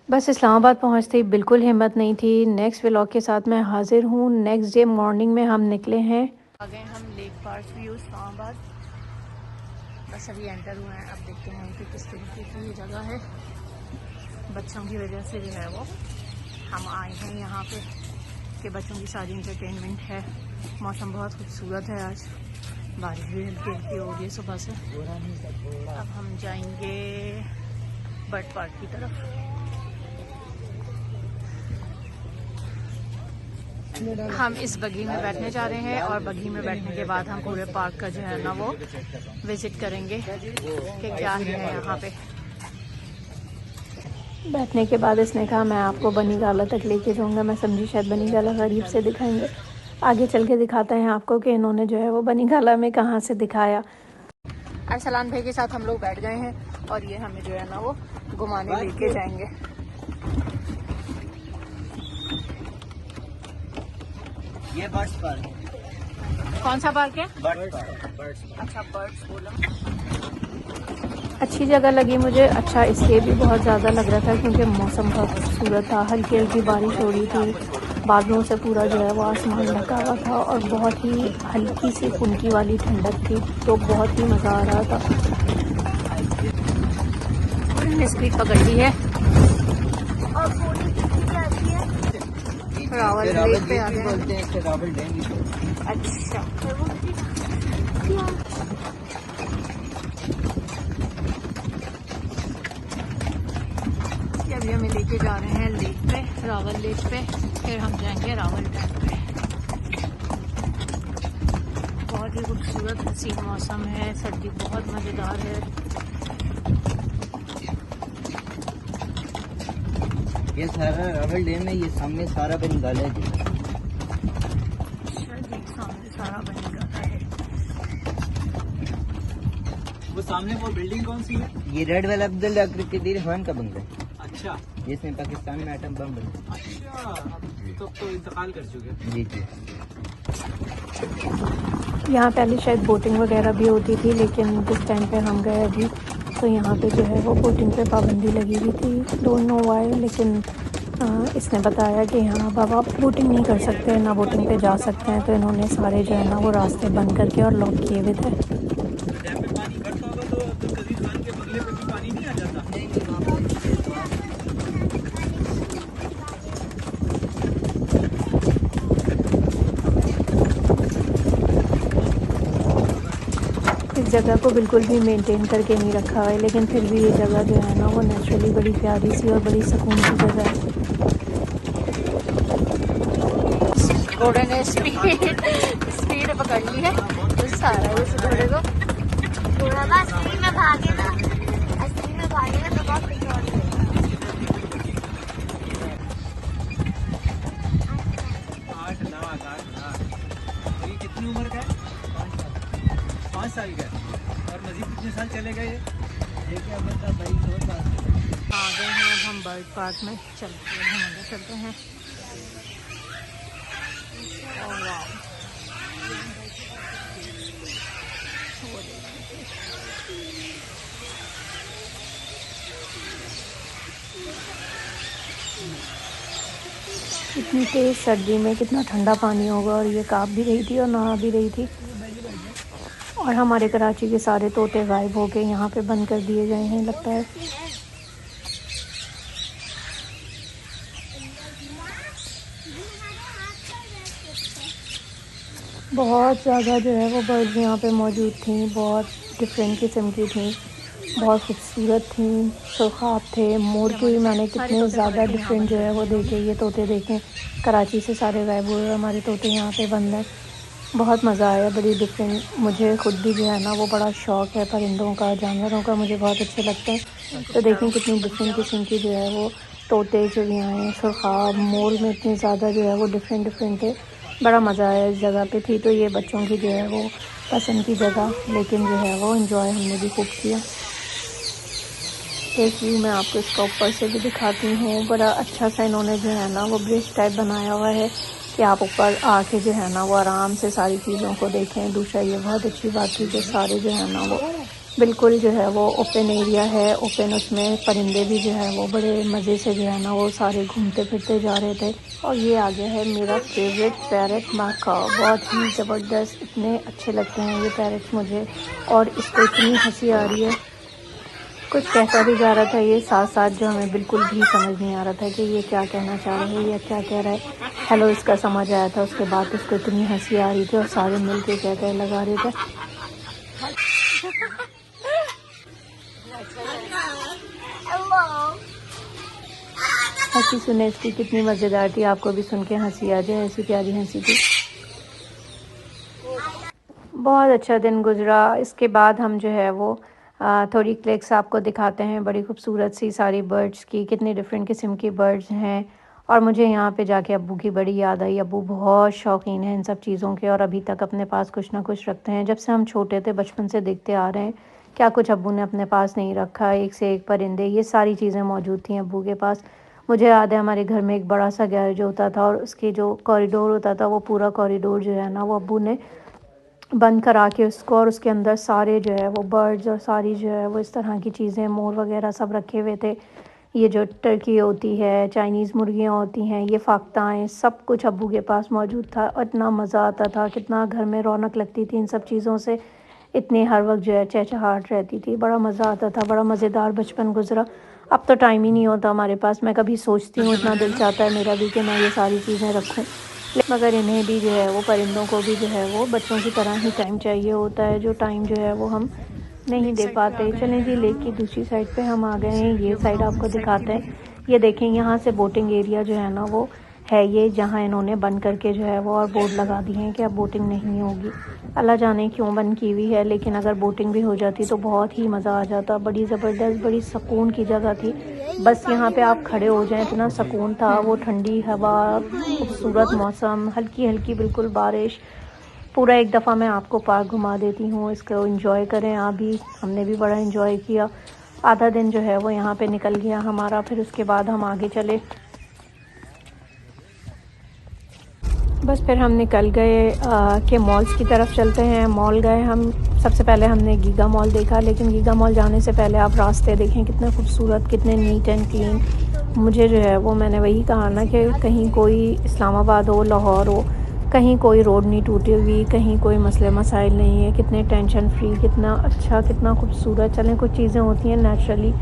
बस इस्लामाबाद पहुंचते ही बिल्कुल हिम्मत नहीं थी। नेक्स्ट व्लॉग के साथ मैं हाजिर हूँ। नेक्स्ट डे मॉर्निंग में हम निकले हैं। आ गए हम लेक पार्क व्यू इस्लामाबाद। बस अभी एंटर हुए हैं। अब देखते हैं कि किस तरीके की ये जगह है। बच्चों की वजह से जो है वो हम आए हैं यहाँ पे कि बच्चों की सारी इंटरटेनमेंट है। मौसम बहुत खूबसूरत है आज। बारिश भी हल्की हल्की हो रही है सुबह से। अब हम जाएंगे बर्ड पार्क की तरफ। हम इस बगी में बैठने जा रहे हैं और बगी में बैठने के बाद हम पूरे पार्क का जो है ना वो विजिट करेंगे कि क्या है यहाँ पे। बैठने के बाद इसने कहा मैं आपको बनी गाला तक लेके जाऊँगा। मैं समझी शायद बनी गाला गरीब से दिखाएंगे। आगे चल के दिखाते हैं आपको कि इन्होंने जो है वो बनी गाला में कहाँ से दिखाया। अरसलान भाई के साथ हम लोग बैठ गए हैं और ये हमें जो है ना वो घुमाने लेके जाएंगे। ये बर्ड्स पार्क। कौन सा पार्क है? Birds park. अच्छा, बर्ड्स बोला। अच्छी जगह लगी मुझे। अच्छा, इसलिए भी बहुत ज़्यादा लग रहा था क्योंकि मौसम बहुत खूबसूरत था। हल्की हल्की बारिश हो रही थी। बादलों से पूरा जो है वो आसमान ढका हुआ था और बहुत ही हल्की सी फुनकी वाली ठंडक थी, तो बहुत ही मज़ा आ रहा था। स्पीड पकड़ ली है और रावल लेक पे आ गए हैं। रावल डैम। अच्छा, अभी हमें लेके जा रहे हैं लेक पे, रावल लेक पे। फिर हम जाएंगे रावल डैम पे। बहुत ही खूबसूरत हसीन मौसम है। सर्दी बहुत मज़ेदार है। ये सारा रावल डैम है। ये सामने सारा बनी गाला है। सामने सारा बनी गाला है। वो सामने वो बिल्डिंग कौन सी है? ये रेड वाला अब्दुल आकृति खान का बंगला है। अच्छा, जिसमें पाकिस्तान में एटम बम बना। अच्छा, तो इंतकाल कर चुके। जी जी। यहाँ पहले शायद बोटिंग वगैरह भी होती थी, लेकिन जिस टाइम पे हम गए अभी तो यहाँ पे जो है वो बोटिंग पे पाबंदी लगी हुई थी। डोंट नो व्हाई, लेकिन इसने बताया कि यहाँ अब आप बोटिंग नहीं कर सकते, ना बोटिंग पे जा सकते हैं। तो इन्होंने सारे जो है ना वो रास्ते बंद करके और लॉक किए हुए थे। डैम पे पानी बढ़ता होगा तो अब्दुल कदीर खान के बंगले पे भी पानी नहीं आ जाता? इस जगह को बिल्कुल भी मेंटेन करके नहीं रखा है, लेकिन फिर भी ये जगह जो है ना वो नेचुरली बड़ी प्यारी सी और बड़ी सुकून की जगह है। घोड़े ने स्पीड पकड़ ली है। तो सारा इस घोड़े को असली में भागेगा तो बहुत कुछ और है। 8, 9, 10। ये कितनी उम्र का है? 5 साल का है। और मजीद कितने साल चलेगा ये? देखिए अब तक भाई 2 साल आ गए हैं। अब हम बर्ड पार्क में चलते हैं। और वाह, इतनी तेज़ सर्दी में कितना ठंडा पानी होगा। और ये काँप भी रही थी और नहा भी रही थी। और हमारे कराची के सारे तोते गायब हो गए, यहाँ पे बंद कर दिए गए हैं लगता है। बहुत ज़्यादा जो है वो बर्ड्स यहाँ पे मौजूद थी। बहुत डिफरेंट किस्म की थी, बहुत खूबसूरत थी। सुर्खाब थे, मोर के भी मैंने कितने ज़्यादा डिफरेंट जो है वो देखे। ये तोते देखें, कराची से सारे गायब हुए, हमारे तोते यहाँ पे बंद हैं। बहुत मज़ा आया, बड़ी डिफरेंट। मुझे खुद भी जो है ना वो बड़ा शौक़ है परिंदों का, जानवरों का, मुझे बहुत अच्छे लगते हैं। तो देखें कितनी डिफरेंट किस्म की जो है वो तोते, चिड़ियाँ हैं। सुर्खाब, मोर में इतने ज़्यादा जो है वो डिफरेंट थे। बड़ा मज़ा आया इस जगह पे। थी तो ये बच्चों की जो है वो पसंद की जगह, लेकिन जो है वो एंजॉय हमने भी खूब किया। एक व्यू मैं आपको इसका ऊपर से भी दिखाती हूँ। बड़ा अच्छा सा इन्होंने जो है ना वो ब्रिज टाइप बनाया हुआ है कि आप ऊपर आके जो है ना वो आराम से सारी चीज़ों को देखें। दूसरा ये बहुत अच्छी बात थी कि सारे जो है ना वो बिल्कुल जो है वो ओपन एरिया है, ओपन, उसमें परिंदे भी जो है वो बड़े मज़े से जो है ना वो सारे घूमते फिरते जा रहे थे। और ये आ गया है मेरा फेवरेट पैरट माका, बहुत ही ज़बरदस्त, इतने अच्छे लगते हैं ये पैरट्स मुझे, और इसको इतनी हंसी आ रही है। कुछ कहता भी जा रहा था ये साथ साथ, जो हमें बिल्कुल भी समझ नहीं आ रहा था कि ये क्या कहना चाह रहा है या क्या कह रहा है। हेलो इसका समझ आया था, उसके बाद उसको इतनी हंसी आ रही थी और सारे मिल के क्या लगा रहे थे। हंसी सुने इसकी कितनी मज़ेदार थी, आपको भी सुन के हंसी आ जाए, ऐसी प्यारी हंसी थी। बहुत अच्छा दिन गुजरा। इसके बाद हम जो है वो थोड़ी क्लिक्स आपको दिखाते हैं, बड़ी खूबसूरत सी सारी बर्ड्स की, कितने डिफरेंट किस्म की बर्ड्स हैं। और मुझे यहाँ पे जाके अब्बू की बड़ी याद आई। अब्बू बहुत शौकीन हैं इन सब चीज़ों के और अभी तक अपने पास कुछ ना कुछ रखते हैं। जब से हम छोटे थे बचपन से देखते आ रहे हैं, क्या कुछ अब्बू ने अपने पास नहीं रखा। एक से एक परिंदे, ये सारी चीज़ें मौजूद थी अब्बू के पास। मुझे याद है हमारे घर में एक बड़ा सा गैरेज होता था और उसके जो कॉरिडोर होता था, वो पूरा कॉरिडोर जो है ना वो अब्बू ने बंद करा के उसको, और उसके अंदर सारे जो है वो बर्ड्स और सारी जो है वो इस तरह की चीज़ें, मोर वगैरह सब रखे हुए थे। ये जो टर्की होती है, चाइनीज़ मुर्गियाँ होती हैं, ये फाख्ताएँ, सब कुछ अब्बू के पास मौजूद था। और इतना मज़ा आता था, कितना घर में रौनक लगती थी इन सब चीज़ों से, इतनी हर वक्त जो है चहचहाट रहती थी, बड़ा मज़ा आता था, बड़ा मज़ेदार बचपन गुजरा। अब तो टाइम ही नहीं होता हमारे पास। मैं कभी सोचती हूँ, इतना दिल चाहता है मेरा भी कि मैं ये सारी चीज़ें रखूँ, मगर इन्हें भी जो है वो, परिंदों को भी जो है वो बच्चों की तरह ही टाइम चाहिए होता है, जो टाइम जो है वो हम नहीं दे पाते। चलें जी, लेक की दूसरी साइड पे हम आ गए हैं। ये साइड आपको दिखाते हैं। ये देखें, यहाँ से बोटिंग एरिया जो है ना वो है, ये जहाँ इन्होंने बंद करके जो है वो और बोर्ड लगा दिए हैं कि अब बोटिंग नहीं होगी। अल्लाह जाने क्यों बंद की हुई है, लेकिन अगर बोटिंग भी हो जाती तो बहुत ही मज़ा आ जाता। बड़ी ज़बरदस्त, बड़ी सुकून की जगह थी। बस यहाँ पे आप खड़े हो जाएं, इतना सुकून था। वो ठंडी हवा, खूबसूरत मौसम, हल्की हल्की बिल्कुल बारिश। पूरा एक दफ़ा मैं आपको पार्क घुमा देती हूँ, इसको एंजॉय करें आप भी। हमने भी बड़ा एंजॉय किया। आधा दिन जो है वो यहाँ पे निकल गया हमारा। फिर उसके बाद हम आगे चले, बस फिर हम निकल गए कि मॉल्स की तरफ चलते हैं। मॉल गए हम। सबसे पहले हमने गीगा मॉल देखा, लेकिन गीगा मॉल जाने से पहले आप रास्ते देखें, कितने खूबसूरत, कितने नीट एंड क्लीन। मुझे जो है वो, मैंने वही कहा ना कि कहीं कोई इस्लामाबाद हो, लाहौर हो, कहीं कोई रोड नहीं टूटी हुई, कहीं कोई मसले मसाइल नहीं है, कितने टेंशन फ्री, कितना अच्छा, कितना खूबसूरत। चलें, कुछ चीज़ें होती हैं नेचुरली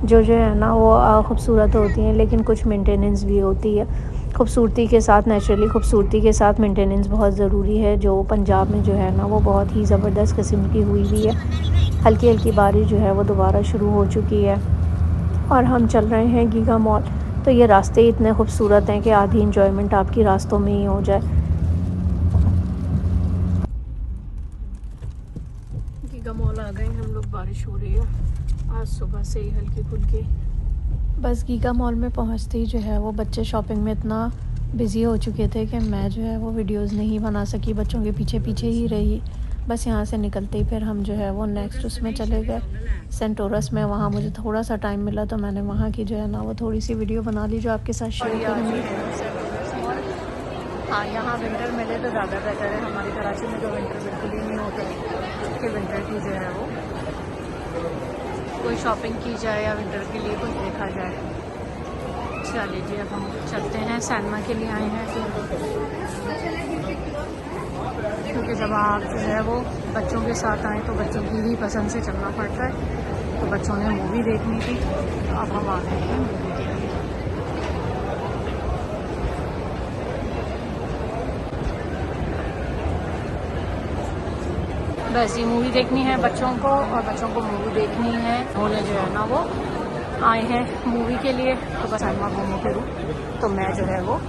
जो है ना वो खूबसूरत होती हैं, लेकिन कुछ मेंटेनेंस भी होती है। खूबसूरती के साथ, नेचुरली खूबसूरती के साथ मेंटेनेंस बहुत ज़रूरी है, जो पंजाब में जो है ना वो बहुत ही ज़बरदस्त किस्म की हुई है। हल्की हल्की बारिश जो है वो दोबारा शुरू हो चुकी है और हम चल रहे हैं गीगा मॉल। तो ये रास्ते इतने खूबसूरत हैं कि आधी इंजॉयमेंट आपकी रास्तों में ही हो जाए। गीगा मॉल आ गए हम लोग, बारिश हो रही है आज सुबह से ही हल्की फुल्की। बस गीगा मॉल में पहुंचते ही जो है वो बच्चे शॉपिंग में इतना बिज़ी हो चुके थे कि मैं जो है वो वीडियोस नहीं बना सकी, बच्चों के पीछे पीछे ही रही। बस यहाँ से निकलते ही फिर हम जो है वो नेक्स्ट उसमें चले गए, सेंटोरस में। वहाँ मुझे थोड़ा सा टाइम मिला तो मैंने वहाँ की जो है ना वो थोड़ी सी वीडियो बना ली, जो आपके साथ शेयर करूँगी। हाँ, यहाँ विंटर मिले तो ज़्यादा बेटर है। हमारी कराची में तो विंटर बिल्कुल ही नहीं होता है कि विंटर की जो है वो कोई शॉपिंग की जाए या विंटर के लिए कुछ देखा जाए। चलिए जी, अब हम चलते हैं। सैनमा के लिए आए हैं क्योंकि जब आप जो है वो बच्चों के साथ आए तो बच्चों की ही पसंद से चलना पड़ता है। तो बच्चों ने मूवी देखनी थी, तो अब हम आ गए हैं मूवी के लिए। बस ये मूवी देखनी है बच्चों को, और बच्चों को मूवी देखनी है। उन्होंने जो है ना वो आए हैं मूवी के लिए, तो बस सैनमा घूमो फिरूँ, तो मैं जो है वो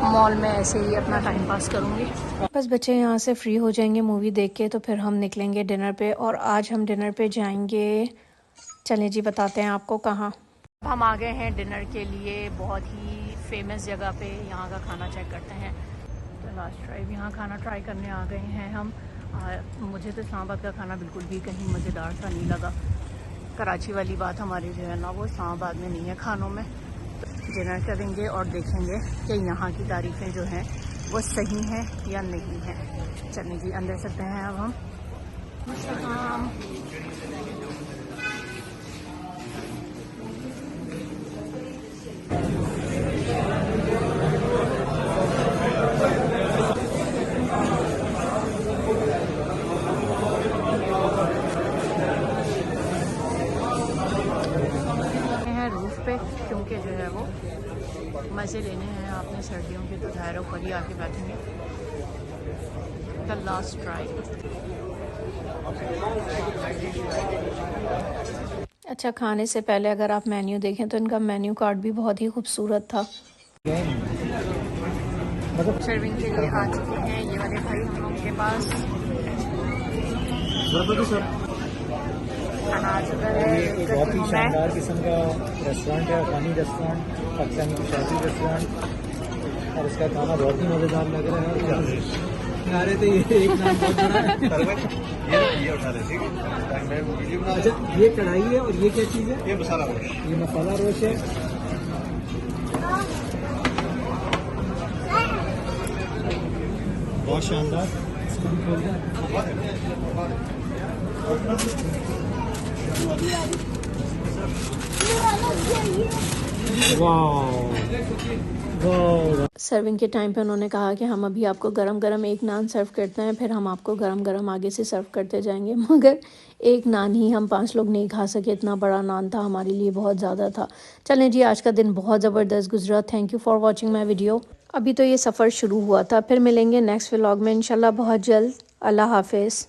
मॉल में ऐसे ही अपना टाइम पास करूँगी। बस बच्चे यहाँ से फ्री हो जाएंगे मूवी देख के, तो फिर हम निकलेंगे डिनर पे। और आज हम डिनर पे जाएंगे, चलें जी बताते हैं आपको कहाँ। हम आ गए हैं डिनर के लिए, बहुत ही फेमस जगह पे। यहाँ का खाना चेक करते हैं। तो लास्ट ट्राइव यहाँ खाना ट्राई करने आ गए हैं हम। मुझे तो इस्लामाबाद का खाना बिल्कुल भी कहीं मज़ेदार सा नहीं लगा। कराची वाली बात हमारी जो है ना वो इस्लामाबाद में नहीं है खानों में। तो डिनर करेंगे और देखेंगे कि यहाँ की तारीफ़ें जो हैं वो सही हैं या नहीं हैं। चलिए जी, अंदर चलते हैं अब हम। हाँ रूफ पे, क्योंकि जो है वो मज़े लेने हैं आपने सर्दियों के, तो ज़ाहिर ऊपर ही आके बैठेंगे। The last try. अच्छा, खाने से पहले अगर आप मेन्यू देखें तो इनका मेन्यू कार्ड भी बहुत ही खूबसूरत था। सर्विंग के लिए आ चुके हैं ये वाले भाई हम लोग के पास। अनाज उधर है, बहुत ही शानदार किस्म का रेस्टोरेंट है, अफगानी रेस्टोरेंट, पाकिस्तानी शादी रेस्टोरेंट, और इसका खाना बहुत ही मज़ेदार लग रहा है। आ रहे थे ये एक नाम बहुत बड़ा है। ये उठा रहे थे। अच्छा, ये कढ़ाई है और ये क्या चीज़ है? ये मसाला रोश। ये मसाला रोश है। बहुत शानदार। इसको भी खोल दें। सर्विंग के टाइम पे उन्होंने कहा कि हम अभी आपको गरम गरम एक नान सर्व करते हैं, फिर हम आपको गरम गरम आगे से सर्व करते जाएंगे। मगर एक नान ही हम 5 लोग नहीं खा सके, इतना बड़ा नान था, हमारे लिए बहुत ज़्यादा था। चलें जी, आज का दिन बहुत ज़बरदस्त गुजरा। Thank you for watching my video. अभी तो ये सफ़र शुरू हुआ था, फिर मिलेंगे नेक्स्ट व्लॉग में इंशाल्लाह बहुत जल्द। अल्लाह हाफिज़।